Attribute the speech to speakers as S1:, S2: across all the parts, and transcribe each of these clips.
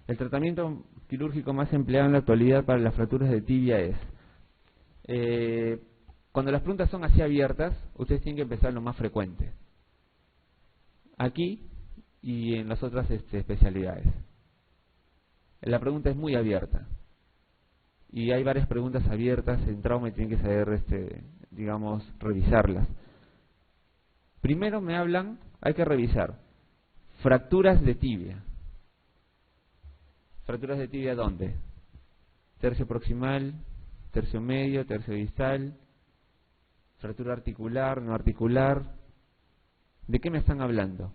S1: El tratamiento quirúrgico más empleado en la actualidad para las fracturas de tibia es, cuando las puntas son así abiertas, ustedes tienen que empezar lo más frecuente. Aquí y en las otras especialidades. La pregunta es muy abierta. Y hay varias preguntas abiertas en trauma y tienen que saber, digamos, revisarlas. Primero me hablan, hay que revisar, fracturas de tibia. ¿Fracturas de tibia dónde? Tercio proximal, tercio medio, tercio distal, fractura articular, no articular. ¿De qué me están hablando?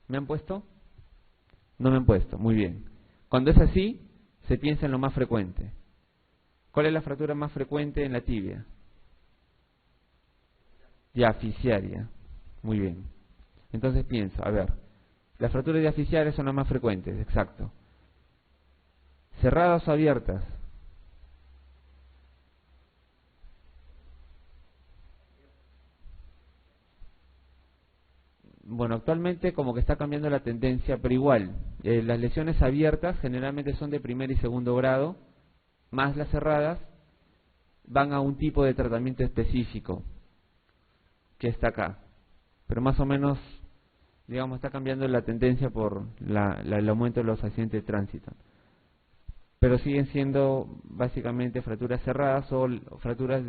S1: ¿Me han puesto? No me han puesto, muy bien. Cuando es así, se piensa en lo más frecuente. ¿Cuál es la fractura más frecuente en la tibia? Diafisiaria. Muy bien. Entonces pienso, a ver, las fracturas diafisiarias son las más frecuentes, exacto. ¿Cerradas o abiertas? Bueno, actualmente como que está cambiando la tendencia, pero igual, las lesiones abiertas generalmente son de primer y segundo grado, más las cerradas van a un tipo de tratamiento específico, que está acá. Pero más o menos, digamos, está cambiando la tendencia por el aumento de los accidentes de tránsito. Pero siguen siendo básicamente fracturas cerradas o fracturas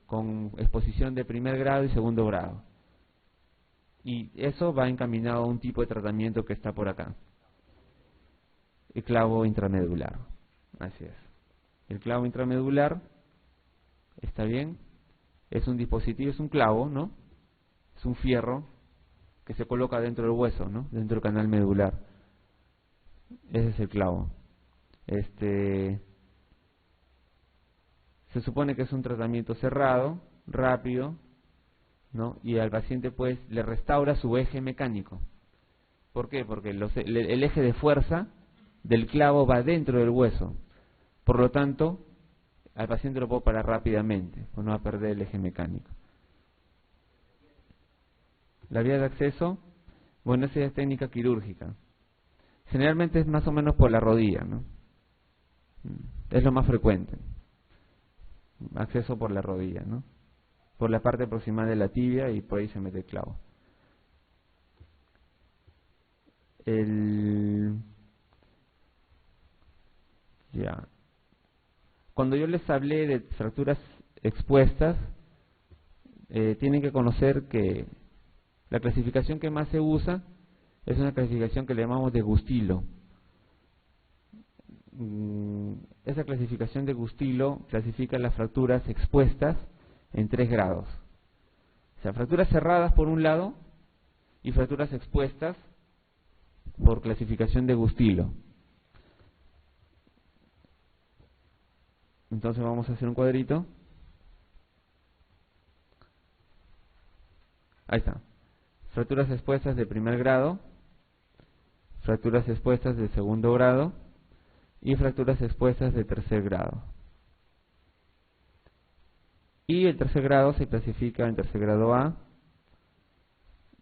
S1: con exposición de primer grado y segundo grado. Y eso va encaminado a un tipo de tratamiento que está por acá. El clavo intramedular. Así es. El clavo intramedular, ¿está bien? Es un dispositivo, es un clavo, ¿no? Es un fierro que se coloca dentro del hueso, ¿no? Dentro del canal medular. Ese es el clavo. Se supone que es un tratamiento cerrado, rápido, ¿no? Y al paciente pues le restaura su eje mecánico. ¿Por qué? Porque el eje de fuerza del clavo va dentro del hueso. Por lo tanto, al paciente lo puedo parar rápidamente, pues no va a perder el eje mecánico. La vía de acceso, bueno, esa es técnica quirúrgica. Generalmente es más o menos por la rodilla, ¿no? Es lo más frecuente. Acceso por la rodilla, ¿no? Por la parte proximal de la tibia y por ahí se mete el clavo. Ya. Cuando yo les hablé de fracturas expuestas, tienen que conocer que la clasificación que más se usa es una clasificación que le llamamos de Gustilo. Esa clasificación de Gustilo clasifica las fracturas expuestas en 3 grados. O sea, fracturas cerradas por un lado y fracturas expuestas por clasificación de Gustilo. Entonces vamos a hacer un cuadrito. Ahí está. Fracturas expuestas de primer grado, fracturas expuestas de segundo grado y fracturas expuestas de tercer grado. Y el tercer grado se clasifica en tercer grado A,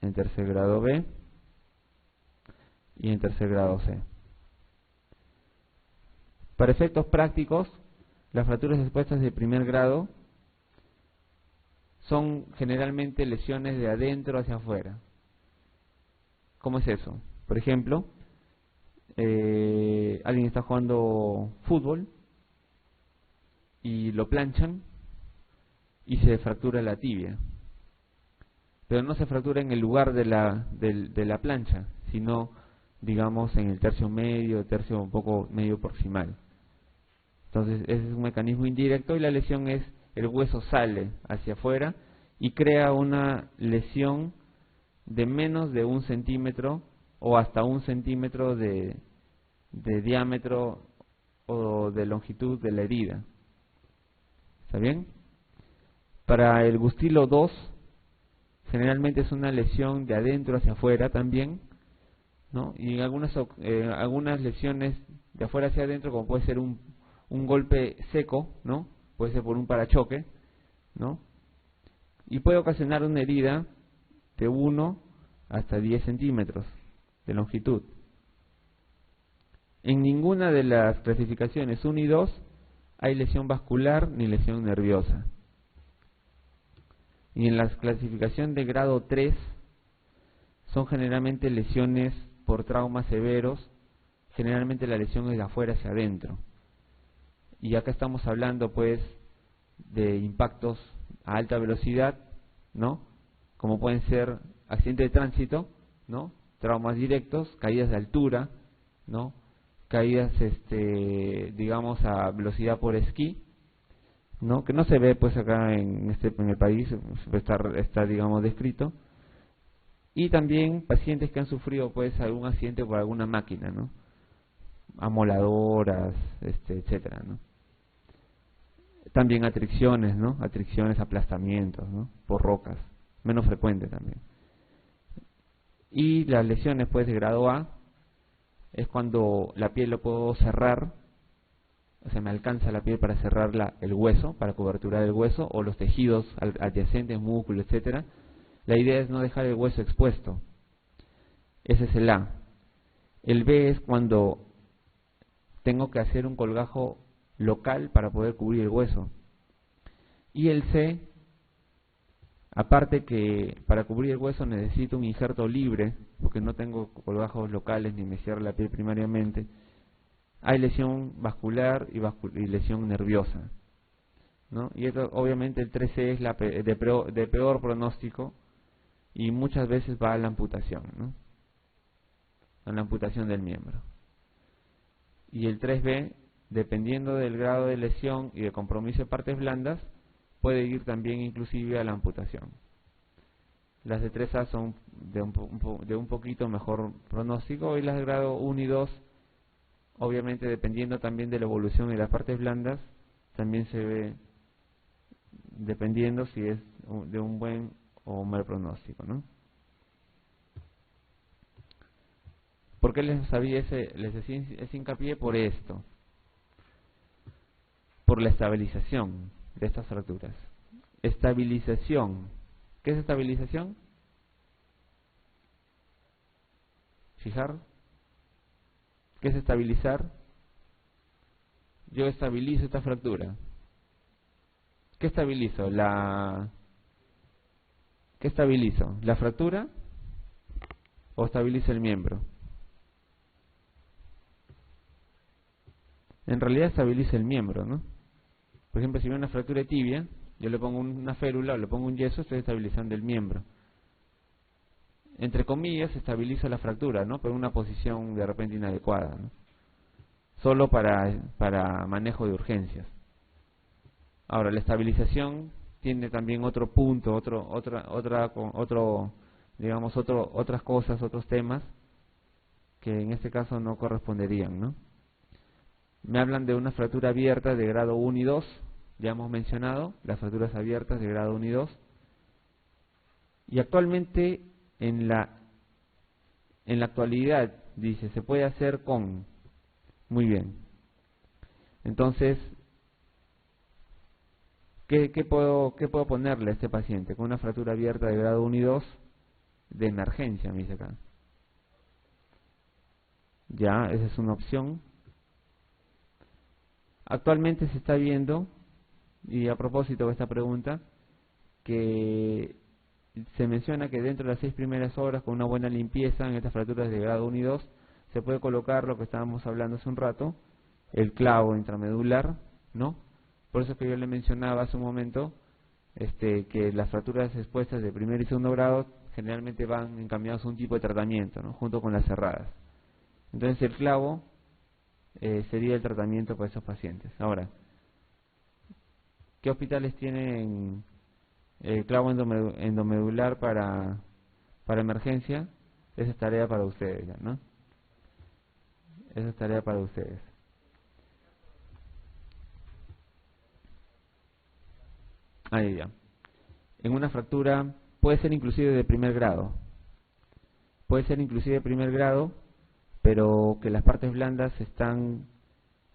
S1: en tercer grado B y en tercer grado C. Para efectos prácticos, las fracturas expuestas de primer grado son generalmente lesiones de adentro hacia afuera. ¿Cómo es eso? Por ejemplo, alguien está jugando fútbol y lo planchan y se fractura la tibia. Pero no se fractura en el lugar de la plancha, sino, digamos, en el tercio medio, tercio un poco medio proximal. Entonces, ese es un mecanismo indirecto y la lesión es, el hueso sale hacia afuera y crea una lesión de menos de 1 centímetro o hasta 1 centímetro de diámetro o de longitud de la herida. ¿Está bien? Para el Gustilo 2, generalmente es una lesión de adentro hacia afuera también, ¿no? Y en algunas lesiones de afuera hacia adentro, como puede ser un golpe seco, ¿no? Puede ser por un parachoque, ¿no? Y puede ocasionar una herida de 1 hasta 10 centímetros de longitud. En ninguna de las clasificaciones 1 y 2 hay lesión vascular ni lesión nerviosa. Y en la clasificación de grado 3 son generalmente lesiones por traumas severos. Generalmente la lesión es de afuera hacia adentro. Y acá estamos hablando pues de impactos a alta velocidad, ¿no? Como pueden ser accidentes de tránsito, ¿no? Traumas directos, caídas de altura, ¿no? Caídas, digamos, a velocidad por esquí, ¿no? Que no se ve pues acá en el país, está digamos descrito. Y también pacientes que han sufrido pues algún accidente por alguna máquina, ¿no? Amoladoras, etcétera, ¿no? También atricciones, ¿no? Atricciones, aplastamientos, ¿no? Por rocas, menos frecuente también. Y las lesiones pues de grado A es cuando la piel lo puedo cerrar, o sea, me alcanza la piel para cerrar el hueso, para coberturar el hueso, o los tejidos adyacentes, músculo, etcétera. La idea es no dejar el hueso expuesto. Ese es el A. El B es cuando tengo que hacer un colgajo local para poder cubrir el hueso. Y el C, aparte que para cubrir el hueso necesito un injerto libre, porque no tengo colgajos locales ni me cierra la piel primariamente, hay lesión vascular y lesión nerviosa, ¿no? Y esto, obviamente el 3C es de peor pronóstico y muchas veces va a la amputación, ¿no? A la amputación del miembro. Y el 3B, dependiendo del grado de lesión y de compromiso de partes blandas, puede ir también inclusive a la amputación. Las de 3A son de un poquito mejor pronóstico, y las de grado 1 y 2, obviamente dependiendo también de la evolución de las partes blandas, también se ve dependiendo si es de un buen o un mal pronóstico, ¿no? ¿Por qué les hacía ese hincapié? Por esto, por la estabilización de estas fracturas. Estabilización. ¿Qué es estabilización? Fijar. ¿Qué es estabilizar? Yo estabilizo esta fractura. ¿Qué estabilizo? ¿Qué estabilizo? ¿La fractura o estabilizo el miembro? En realidad estabiliza el miembro, ¿no? Por ejemplo, si veo una fractura de tibia, yo le pongo una férula o le pongo un yeso, estoy estabilizando el miembro. Entre comillas, estabilizo la fractura, ¿no? Pero en una posición de repente inadecuada, ¿no? Solo para manejo de urgencias. Ahora, la estabilización tiene también otro punto, otras cosas, otros temas que en este caso no corresponderían, ¿no? Me hablan de una fractura abierta de grado 1 y 2, ya hemos mencionado las fracturas abiertas de grado 1 y 2, y actualmente en la actualidad, dice, se puede hacer con, muy bien, entonces, ¿qué puedo ponerle a este paciente con una fractura abierta de grado 1 y 2 de emergencia, me dice acá? Ya, esa es una opción. Actualmente se está viendo, y a propósito de esta pregunta, que se menciona que dentro de las 6 primeras horas, con una buena limpieza en estas fracturas de grado 1 y 2, se puede colocar lo que estábamos hablando hace un rato, el clavo intramedular, ¿no? Por eso que yo le mencionaba hace un momento que las fracturas expuestas de primer y segundo grado generalmente van encaminadas a un tipo de tratamiento, ¿no? Junto con las cerradas. Entonces el clavo sería el tratamiento para esos pacientes. Ahora, ¿qué hospitales tienen clavo endomedular para emergencia? Esa es tarea para ustedes, ¿no? Esa es tarea para ustedes. Ahí ya. En una fractura puede ser inclusive de primer grado. Puede ser inclusive de primer grado, pero que las partes blandas están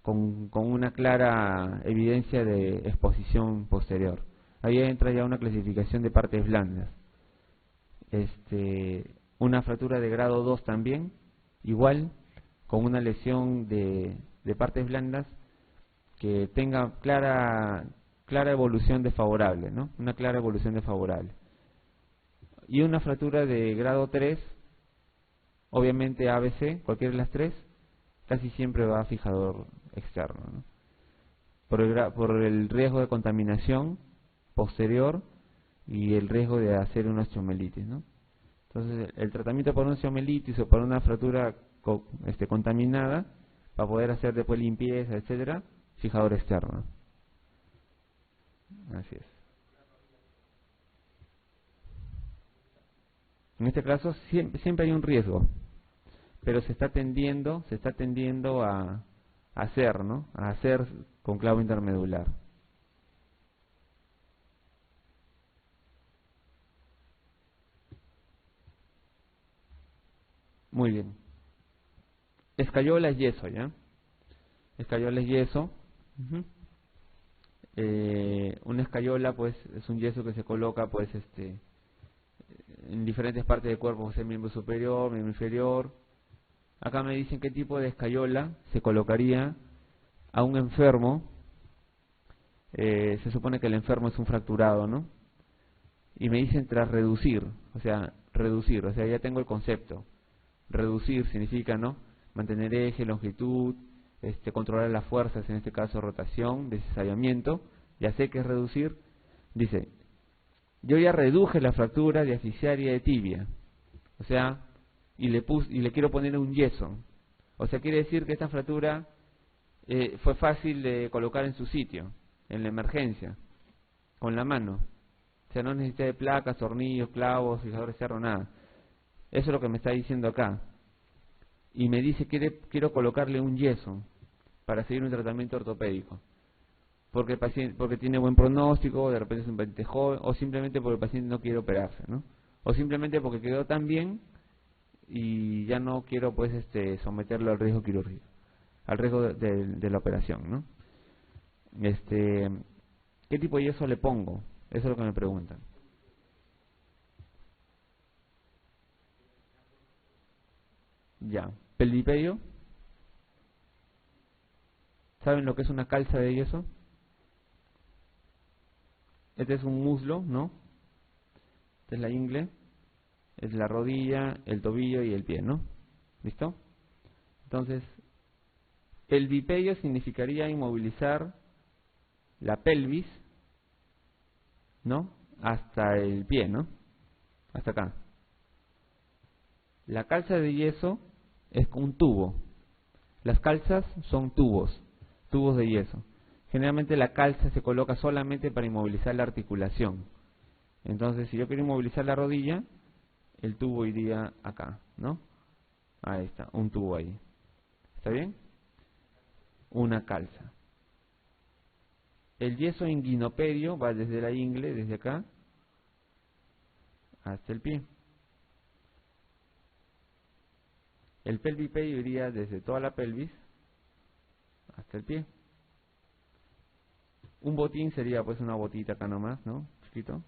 S1: con una clara evidencia de exposición posterior. Ahí entra ya una clasificación de partes blandas. Una fractura de grado 2 también, igual, con una lesión de partes blandas que tenga clara evolución desfavorable, ¿no? Una clara evolución desfavorable. Y una fractura de grado 3, obviamente ABC, cualquiera de las tres, casi siempre va a fijador externo, ¿no? Por el riesgo de contaminación posterior y el riesgo de hacer una osteomelitis, ¿no? Entonces, el tratamiento por una osteomelitis o por una fractura contaminada, para poder hacer después limpieza, etcétera, fijador externo. Así es. En este caso siempre hay un riesgo, pero se está tendiendo a hacer, ¿no? A hacer con clavo intermedular. Muy bien. Escayola es yeso, ¿ya? Escayola es yeso. Una escayola, pues, es un yeso que se coloca, pues, en diferentes partes del cuerpo, o sea, miembro superior, miembro inferior. Acá me dicen qué tipo de escayola se colocaría a un enfermo. Se supone que el enfermo es un fracturado, ¿no? Y me dicen tras reducir, o sea, ya tengo el concepto. Reducir significa, ¿no? Mantener eje, longitud, controlar las fuerzas, en este caso rotación, descizallamiento. Ya sé que es reducir. Dice, yo ya reduje la fractura diafisaria de tibia, o sea, y le quiero poner un yeso. O sea, quiere decir que esta fractura fue fácil de colocar en su sitio, en la emergencia, con la mano. O sea, no necesita de placas, tornillos, clavos, fijadores cerro, nada. Eso es lo que me está diciendo acá. Y me dice, quiero colocarle un yeso para seguir un tratamiento ortopédico. Porque tiene buen pronóstico, de repente es un paciente joven, o simplemente porque el paciente no quiere operarse, ¿no? O simplemente porque quedó tan bien y ya no quiero, pues, someterlo al riesgo quirúrgico, al riesgo de la operación, ¿no? ¿Qué tipo de yeso le pongo? Eso es lo que me preguntan. Ya. Pelvipedio. ¿Saben lo que es una calza de yeso? Este es un muslo, ¿no? Esta es la ingle, es la rodilla, el tobillo y el pie, ¿no? ¿Listo? Entonces, pelvipedio significaría inmovilizar la pelvis, ¿no? Hasta el pie, ¿no? Hasta acá. La calza de yeso es un tubo. Las calzas son tubos de yeso. Generalmente la calza se coloca solamente para inmovilizar la articulación. Entonces, si yo quiero inmovilizar la rodilla, el tubo iría acá, ¿no? Ahí está, un tubo ahí. ¿Está bien? Una calza. El yeso inguinopedio va desde la ingle, desde acá, hasta el pie. El pelvipedio iría desde toda la pelvis hasta el pie. Un botín sería pues una botita acá nomás, ¿no? Chiquito.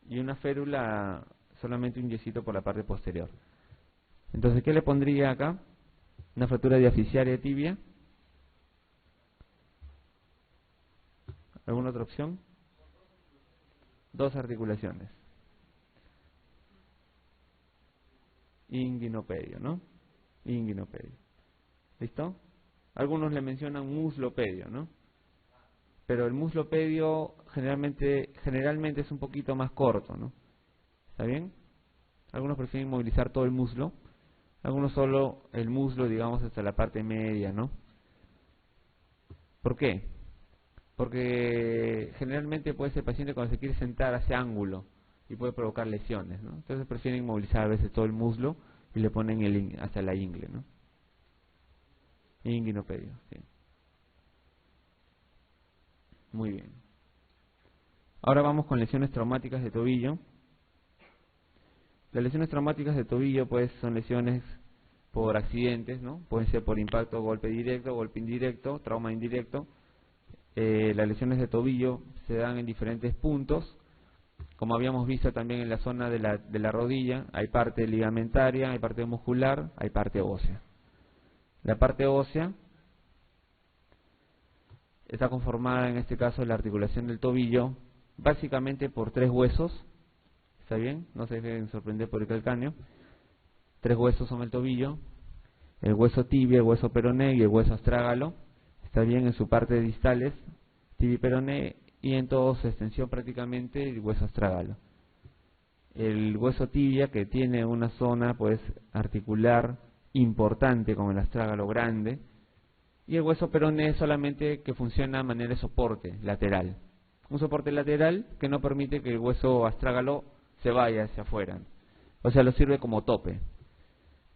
S1: Y una férula, solamente un yesito por la parte posterior. Entonces, ¿qué le pondría acá? Una fractura diafisaria de tibia. ¿Alguna otra opción? Dos articulaciones. Inguinopedio, ¿no? Inguinopedio. ¿Listo? Algunos le mencionan muslopedio, ¿no? Pero el muslopedio generalmente es un poquito más corto, ¿no? ¿Está bien? Algunos prefieren movilizar todo el muslo, algunos solo el muslo, digamos, hasta la parte media, ¿no? ¿Por qué? Porque generalmente puede ser el paciente cuando se quiere sentar hace ángulo y puede provocar lesiones, ¿no? Entonces prefieren movilizar a veces todo el muslo y le ponen hasta la ingle, ¿no? Inguinopedio, sí. Muy bien. Ahora vamos con lesiones traumáticas de tobillo. Las lesiones traumáticas de tobillo, pues, son lesiones por accidentes, ¿no? Pueden ser por impacto, golpe directo, golpe indirecto, trauma indirecto. Las lesiones de tobillo se dan en diferentes puntos Como habíamos visto también en la zona de la rodilla, hay parte ligamentaria, hay parte muscular, hay parte ósea. La parte ósea está conformada en este caso la articulación del tobillo básicamente por 3 huesos. ¿Está bien? No se dejen sorprender por el calcáneo. 3 huesos son el tobillo: el hueso tibia, el hueso peroné y el hueso astrágalo. Está bien, en su parte distales, tibia y peroné, y en toda su extensión prácticamente el hueso astrágalo. El hueso tibia, que tiene una zona pues articular importante con el astrágalo grande, y el hueso peroné solamente que funciona de manera de soporte lateral. Un soporte lateral que no permite que el hueso astrágalo se vaya hacia afuera. O sea, lo sirve como tope.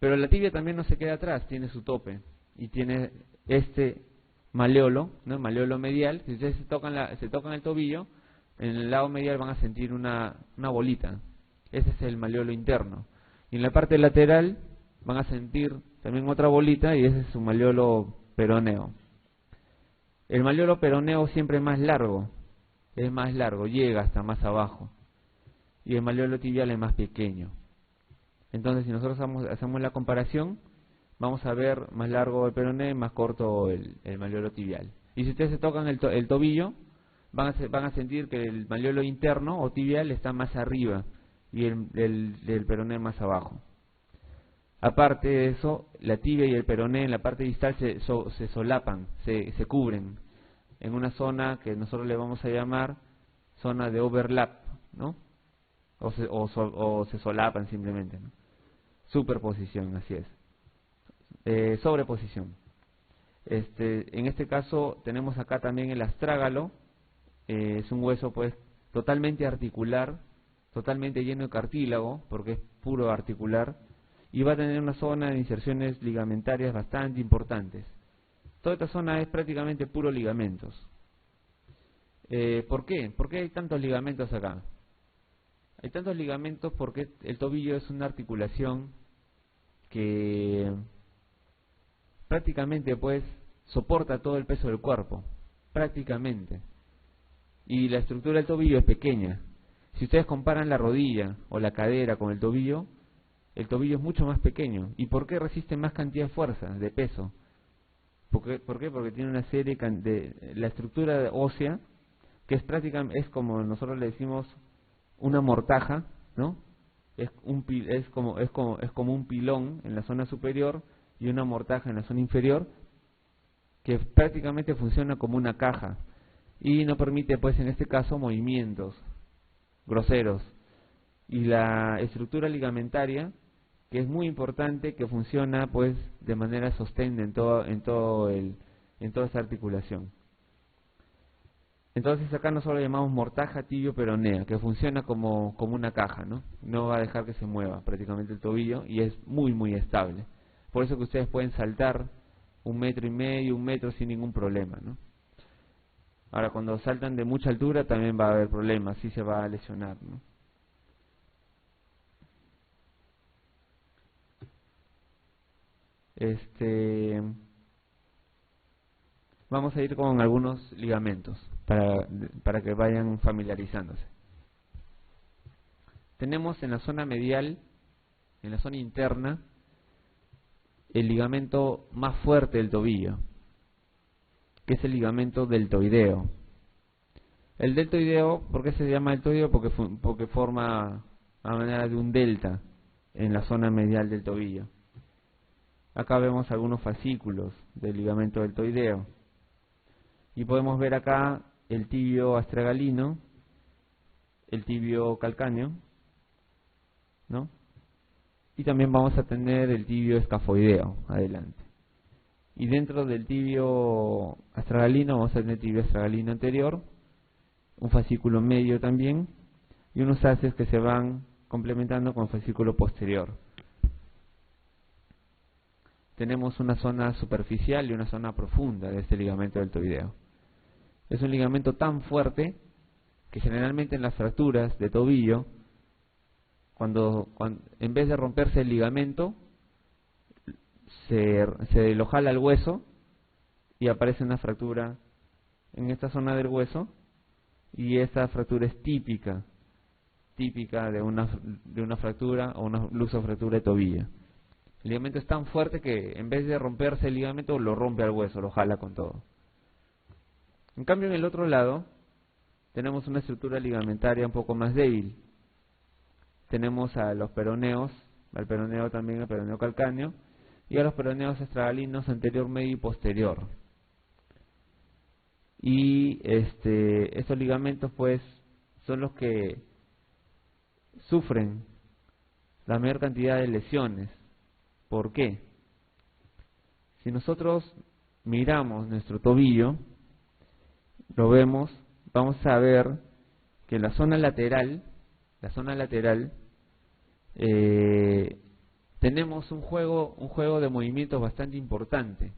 S1: Pero la tibia también no se queda atrás, tiene su tope. Y tiene este maleolo, ¿no? El maleolo medial. Si ustedes se tocan el tobillo, en el lado medial van a sentir una bolita. Ese es el maleolo interno. Y en la parte lateral van a sentir también otra bolita, y ese es su maleolo peroneo. El maleolo peroneo siempre es más largo, llega hasta más abajo. Y el maleolo tibial es más pequeño. Entonces, si nosotros hacemos la comparación, vamos a ver más largo el peroné, más corto el maleolo tibial. Y si ustedes se tocan el tobillo, van a sentir que el maleolo interno o tibial está más arriba y el peroné más abajo. Aparte de eso, la tibia y el peroné en la parte distal se solapan, se cubren en una zona que nosotros le vamos a llamar zona de overlap, ¿no? O se solapan simplemente, ¿no? Superposición, así es. Sobreposición. En este caso tenemos acá también el astrágalo. Es un hueso pues totalmente articular, totalmente lleno de cartílago, porque es puro articular, y va a tener una zona de inserciones ligamentarias bastante importantes. Toda esta zona es prácticamente puro ligamentos. ¿Por qué? ¿Por qué hay tantos ligamentos acá? Hay tantos ligamentos porque el tobillo es una articulación que prácticamente pues soporta todo el peso del cuerpo, prácticamente. Y la estructura del tobillo es pequeña. Si ustedes comparan la rodilla o la cadera con el tobillo es mucho más pequeño. ¿Y por qué resiste más cantidad de fuerza, de peso? ¿Por qué? Porque tiene una serie de la estructura ósea, que es prácticamente, es como nosotros le decimos, una mortaja, ¿no? Es como un pilón en la zona superior y una mortaja en la zona inferior, que prácticamente funciona como una caja y no permite pues en este caso movimientos groseros. Y la estructura ligamentaria, que es muy importante, que funciona pues de manera sostén en toda esta articulación. Entonces acá nosotros lo llamamos mortaja tibio-peronea, que funciona como una caja, ¿no? No va a dejar que se mueva prácticamente el tobillo y es muy muy estable. Por eso que ustedes pueden saltar 1,5 metros, 1 metro sin ningún problema, ¿no? Ahora, cuando saltan de mucha altura también va a haber problemas, sí se va a lesionar, ¿no? Vamos a ir con algunos ligamentos para que vayan familiarizándose. Tenemos en la zona medial, en la zona interna, el ligamento más fuerte del tobillo, que es el ligamento deltoideo. El deltoideo, ¿por qué se llama deltoideo? Porque forma a manera de un delta en la zona medial del tobillo. Acá vemos algunos fascículos del ligamento deltoideo. Y podemos ver acá el tibio astragalino, el tibio calcáneo, ¿no? Y también vamos a tener el tibio escafoideo adelante. Y dentro del tibio astragalino vamos a tener tibio astragalino anterior, un fascículo medio también, y unos haces que se van complementando con el fascículo posterior. Tenemos una zona superficial y una zona profunda de este ligamento deltoideo. Es un ligamento tan fuerte que generalmente en las fracturas de tobillo, cuando en vez de romperse el ligamento, se lo jala el hueso y aparece una fractura en esta zona del hueso, y esa fractura es típica típica de una fractura o una luxofractura de tobillo. El ligamento es tan fuerte que en vez de romperse el ligamento lo rompe al hueso, lo jala con todo. En cambio, en el otro lado tenemos una estructura ligamentaria un poco más débil. Tenemos a los peroneos, al peroneo también, al peroneo calcáneo, y a los peroneos astragalinos anterior, medio y posterior. Y estos ligamentos pues son los que sufren la mayor cantidad de lesiones. ¿Por qué? Si nosotros miramos nuestro tobillo, lo vemos, vamos a ver que la zona lateral, tenemos un juego de movimientos bastante importante.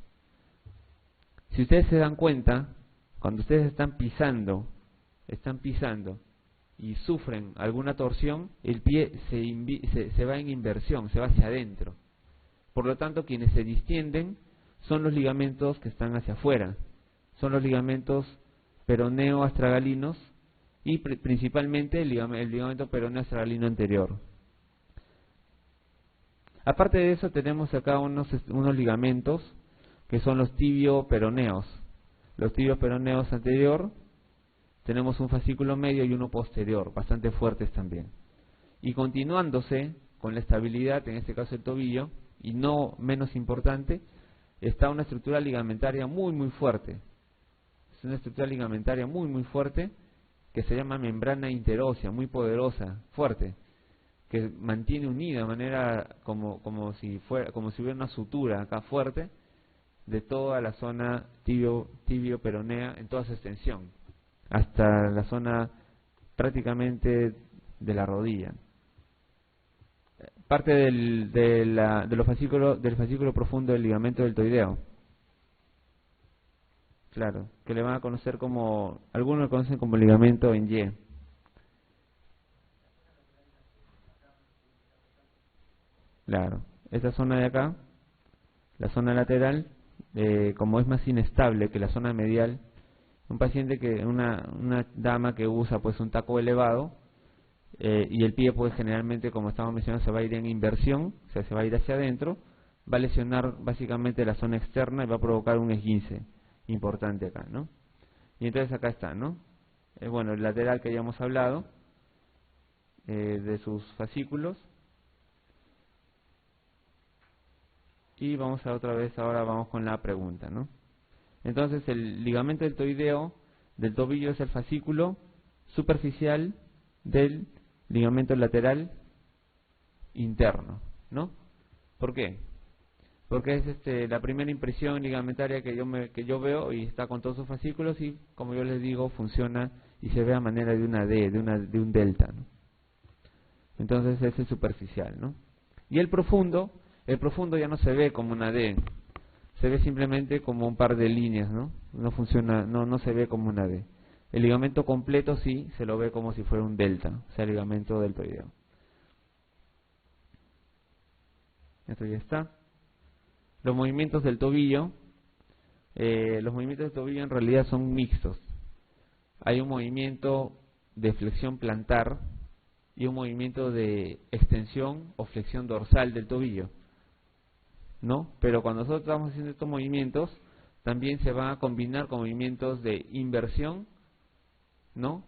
S1: Si ustedes se dan cuenta, cuando ustedes están pisando y sufren alguna torsión, el pie se va en inversión, se va hacia adentro. Por lo tanto, quienes se distienden son los ligamentos que están hacia afuera, son los ligamentos peroneo-astragalinos y principalmente el ligamento peroneo-astragalino anterior. Aparte de eso, tenemos acá unos ligamentos que son los tibio-peroneos. Los tibio-peroneos anterior, tenemos un fascículo medio y uno posterior, bastante fuertes también. Y continuándose con la estabilidad, en este caso el tobillo, y no menos importante, está una estructura ligamentaria muy fuerte. Es una estructura ligamentaria muy fuerte que se llama membrana interósea, muy poderosa, fuerte, que mantiene unida de manera como si hubiera una sutura acá fuerte de toda la zona tibio-peronea en toda su extensión, hasta la zona prácticamente de la rodilla. Parte del fascículo profundo del ligamento deltoideo. Claro, que le van a conocer como, algunos lo conocen como ligamento en Y. Claro, esta zona de acá, la zona lateral, como es más inestable que la zona medial, un paciente una dama que usa pues un taco elevado, y el pie pues generalmente, como estamos mencionando, se va a ir en inversión, o sea, se va a ir hacia adentro, va a lesionar básicamente la zona externa y va a provocar un esguince importante acá, ¿no? Y entonces acá está, ¿no? Bueno, el lateral que ya hemos hablado, de sus fascículos. Y vamos a otra vez, ahora vamos con la pregunta, ¿no? Entonces el ligamento deltoideo del tobillo es el fascículo superficial del ligamento lateral interno, ¿no? ¿Por qué? Porque es la primera impresión ligamentaria que yo veo, y está con todos sus fascículos, y como yo les digo, funciona y se ve a manera de una D, de un delta, ¿no? Entonces es el superficial, ¿no? Y el profundo ya no se ve como una D, se ve simplemente como un par de líneas, ¿no? No funciona, no se ve como una D. El ligamento completo sí se lo ve como si fuera un delta, o sea, el ligamento deltoideo. Esto ya está. Los movimientos del tobillo, en realidad son mixtos. Hay un movimiento de flexión plantar y un movimiento de extensión o flexión dorsal del tobillo, ¿no? Pero cuando nosotros estamos haciendo estos movimientos, también se van a combinar con movimientos de inversión, ¿no?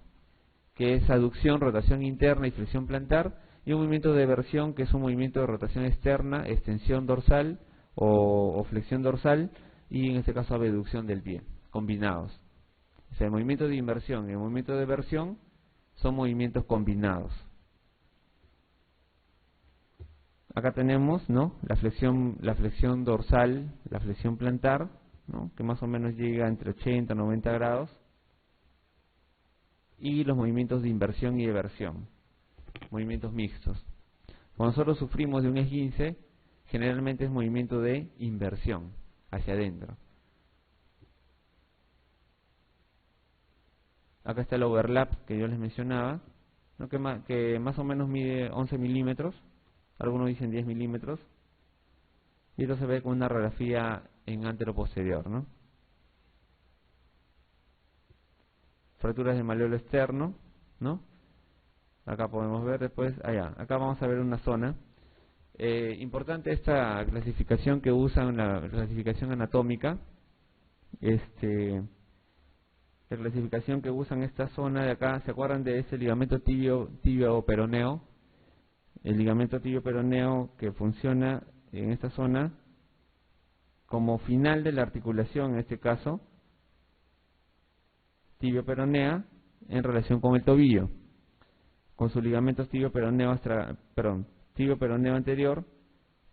S1: Que es aducción, rotación interna y flexión plantar, y un movimiento de eversión, que es un movimiento de rotación externa, extensión dorsal o flexión dorsal, y en este caso abducción del pie, combinados. O sea, el movimiento de inversión y el movimiento de eversión son movimientos combinados. Acá tenemos, ¿no?, la flexión dorsal, la flexión plantar, ¿no?, que más o menos llega entre 80 y 90 grados, y los movimientos de inversión y eversión, movimientos mixtos. Cuando nosotros sufrimos de un esguince, generalmente es movimiento de inversión, hacia adentro. Acá está el overlap que yo les mencionaba, ¿no?, que más o menos mide 11 milímetros, algunos dicen 10 milímetros, y esto se ve con una radiografía en anteroposterior, ¿no? Fracturas de malleolo externo, ¿no?, Acá podemos ver después, allá, acá vamos a ver una zona. Importante esta clasificación que usan, la clasificación anatómica. La clasificación que usan esta zona de acá, ¿se acuerdan de ese ligamento tibio o peroneo? El ligamento tibio peroneo que funciona en esta zona como final de la articulación, en este caso, tibio peronea en relación con el tobillo, con sus ligamentos tibio peroneo anterior,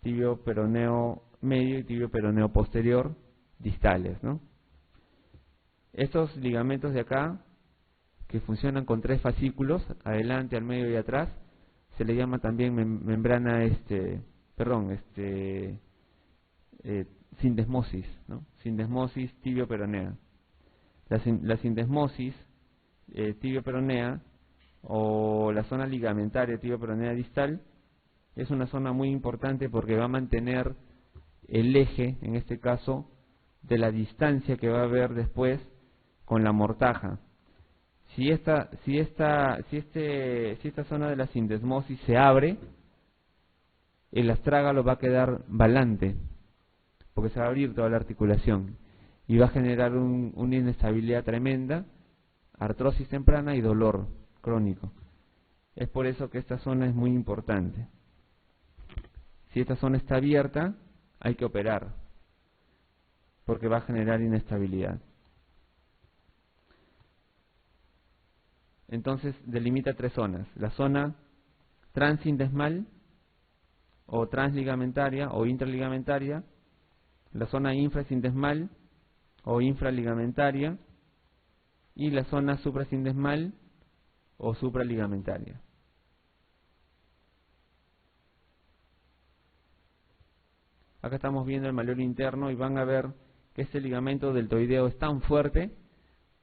S1: tibio peroneo medio y tibio peroneo posterior distales, ¿no? Estos ligamentos de acá, que funcionan con 3 fascículos, adelante, al medio y atrás, se le llama también membrana, sindesmosis, ¿no? Sindesmosis tibio-peronea. La sindesmosis tibio-peronea o la zona ligamentaria tibio-peronea distal es una zona muy importante porque va a mantener el eje, en este caso, de la distancia que va a haber después con la mortaja. Si esta zona de la sindesmosis se abre, el astrágalo va a quedar balante, porque se va a abrir toda la articulación y va a generar una inestabilidad tremenda, artrosis temprana y dolor crónico. Es por eso que esta zona es muy importante. Si esta zona está abierta, hay que operar, porque va a generar inestabilidad. Entonces delimita 3 zonas: la zona transindesmal o transligamentaria o intraligamentaria, la zona infrasindesmal o infraligamentaria y la zona suprasindesmal o supraligamentaria. Acá estamos viendo el malleolo interno y van a ver que este ligamento deltoideo es tan fuerte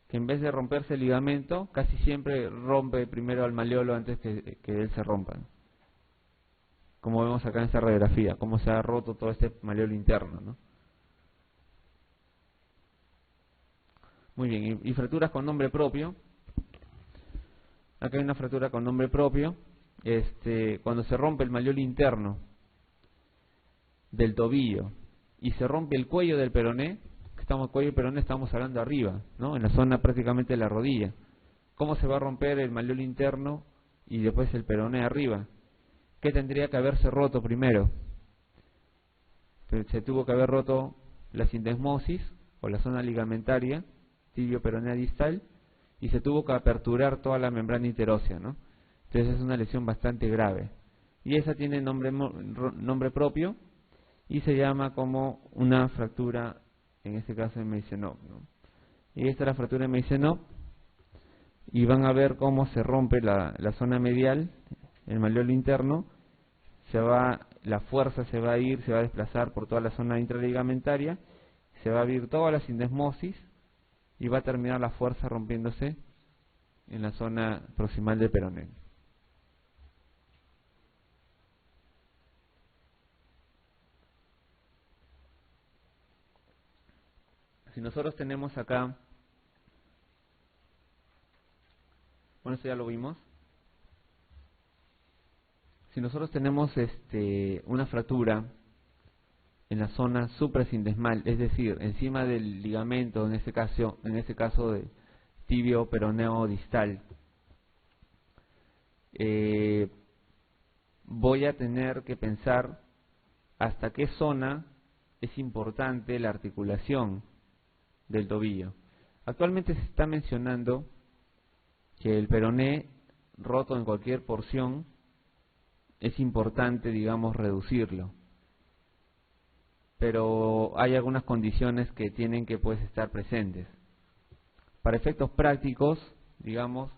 S1: que en vez de romperse el ligamento, casi siempre rompe primero al malleolo antes que él se rompa. Como vemos acá en esta radiografía, cómo se ha roto todo este malleolo interno, ¿no? Muy bien, y fracturas con nombre propio. Acá hay una fractura con nombre propio. Cuando se rompe el malleolo interno del tobillo y se rompe el cuello del peroné, cuello y peroné estamos hablando arriba, ¿no? En la zona prácticamente de la rodilla. ¿Cómo se va a romper el malleolo interno y después el peroné arriba? ¿Qué tendría que haberse roto primero? Se tuvo que haber roto la sindesmosis o la zona ligamentaria tibio-peronea distal y se tuvo que aperturar toda la membrana interósea, ¿no? Entonces es una lesión bastante grave. Y esa tiene nombre propio y se llama como una fractura, en este caso en Meisenov, ¿no? Y esta es la fractura de Meisenov y van a ver cómo se rompe la zona medial, el malleolo interno, la fuerza se va a desplazar por toda la zona intraligamentaria, se va a abrir toda la sindesmosis y va a terminar la fuerza rompiéndose en la zona proximal del peroné. Si nosotros tenemos acá, bueno, esto ya lo vimos. Si nosotros tenemos una fractura en la zona suprasindesmal, es decir, encima del ligamento, en este caso de tibio peroneo distal, voy a tener que pensar hasta qué zona es importante la articulación del tobillo. Actualmente se está mencionando que el peroné roto en cualquier porción es importante, digamos, reducirlo, pero hay algunas condiciones que tienen que pues estar presentes. Para efectos prácticos, digamos,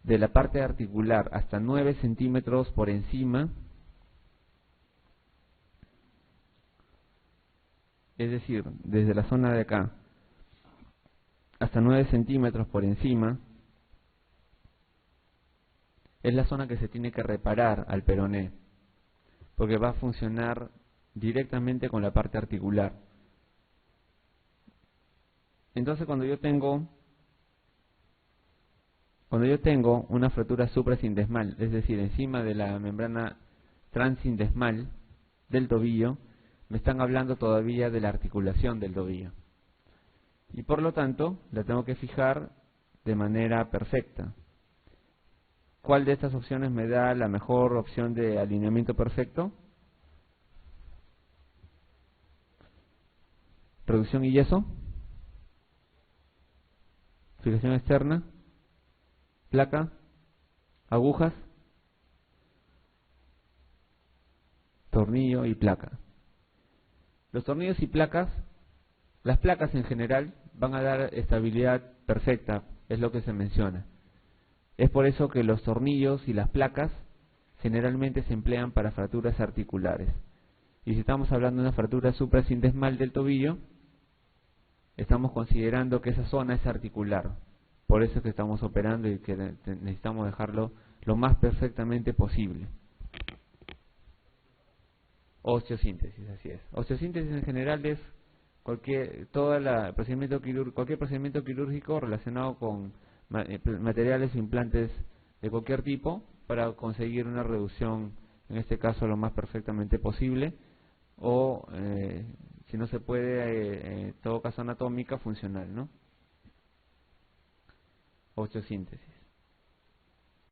S1: de la parte articular hasta 9 centímetros por encima, es decir, desde la zona de acá hasta 9 centímetros por encima, es la zona que se tiene que reparar al peroné, porque va a funcionar directamente con la parte articular. Entonces, cuando yo tengo Cuando yo tengo una fractura suprasindesmal, es decir, encima de la membrana transindesmal del tobillo, me están hablando todavía de la articulación del tobillo. Y por lo tanto, la tengo que fijar de manera perfecta. ¿Cuál de estas opciones me da la mejor opción de alineamiento perfecto? Reducción y yeso, fijación externa, placa, agujas, tornillo y placa. Los tornillos y placas, las placas en general van a dar estabilidad perfecta, es lo que se menciona. Es por eso que los tornillos y las placas generalmente se emplean para fracturas articulares. Y si estamos hablando de una fractura suprasindesmal del tobillo, estamos considerando que esa zona es articular. Por eso es que estamos operando y que necesitamos dejarlo lo más perfectamente posible. Osteosíntesis, así es. Osteosíntesis en general es cualquier procedimiento quirúrgico relacionado con materiales o implantes de cualquier tipo para conseguir una reducción, en este caso lo más perfectamente posible, o si no se puede, en todo caso anatómica, funcional, ¿no? Osteosíntesis.